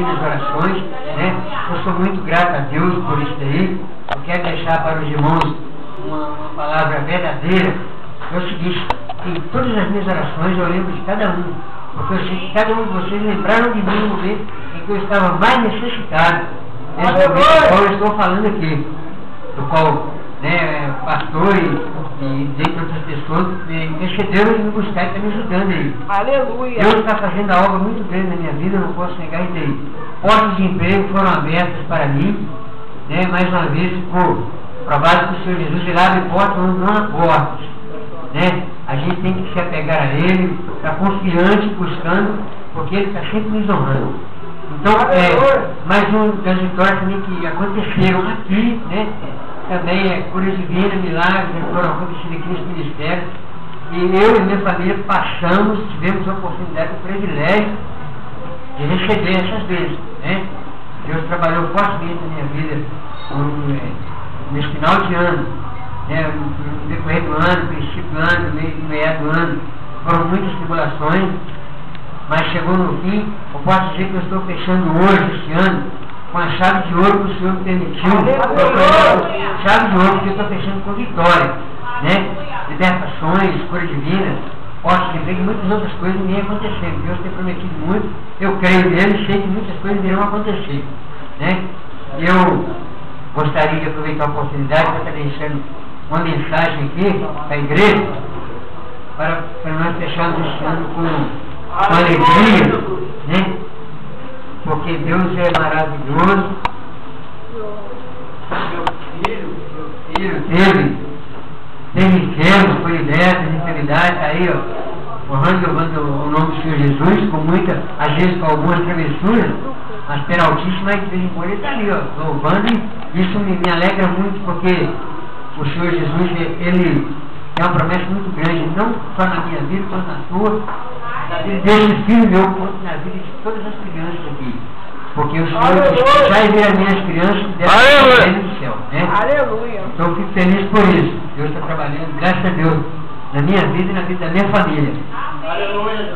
nas orações, né? Eu sou muito grato a Deus por isso aí. Eu quero deixar para os irmãos uma palavra verdadeira. É o seguinte, em todas as minhas orações eu lembro de cada um, porque eu sei que cada um de vocês lembraram de mim no momento em que eu estava mais necessitado. Nesse momento do qual eu estou falando aqui, do qual, né, pastor e dentre outras pessoas me excederam de me buscar e está me ajudando aí. Aleluia! Deus está fazendo a obra muito grande na minha vida, eu não posso negar isso aí. Portas de emprego foram abertas para mim, né? Mais uma vez ficou provado que o Senhor Jesus ele abre portas onde não há portas, né? A gente tem que se apegar a Ele, estar confiante, buscando, porque Ele está sempre nos honrando. Então, mais uma das vitórias também que aconteceram aqui, né? Também é cura divina, milagres, que foram acontecidos aqui nesse ministério. E eu e minha família tivemos a oportunidade, o privilégio de receber essas bênçãos, né? Deus trabalhou fortemente na minha vida nesse final de ano, né? No decorrer do ano, princípio do ano, meio do ano, foram muitas tribulações, mas chegou no fim. Eu posso dizer que eu estou fechando hoje, esse ano, com a chave de ouro que o Senhor me permitiu. Chave de ouro que eu estou fechando com vitória, né? Libertações, cura divina, portas de emprego e muitas outras coisas nem aconteceram. Deus tem prometido muito, eu creio nele e sei que muitas coisas irão acontecer, né? Eu gostaria de aproveitar a oportunidade para estar deixando uma mensagem aqui para a igreja, para nós fecharmos esse ano com alegria, né? Porque Deus é maravilhoso. Meu filho teve enfermo, foi liberto de enfermidade, está aí, ó, honrando e louvando o nome do Senhor Jesus, com muita, às vezes com algumas travessuras, mas peraltíssimo, mas de vez em quando ele está ali, ó, louvando, e isso me alegra muito, porque o Senhor Jesus, ele tem uma promessa muito grande, não só na minha vida, quanto na sua, na vida desse filho meu, quanto na vida de todas as crianças aqui. Porque o Senhor já envia as minhas crianças que devem ir no céu, né? Aleluia! Então eu fico feliz por isso. Deus está trabalhando, graças a Deus, na minha vida e na vida da minha família. Aleluia!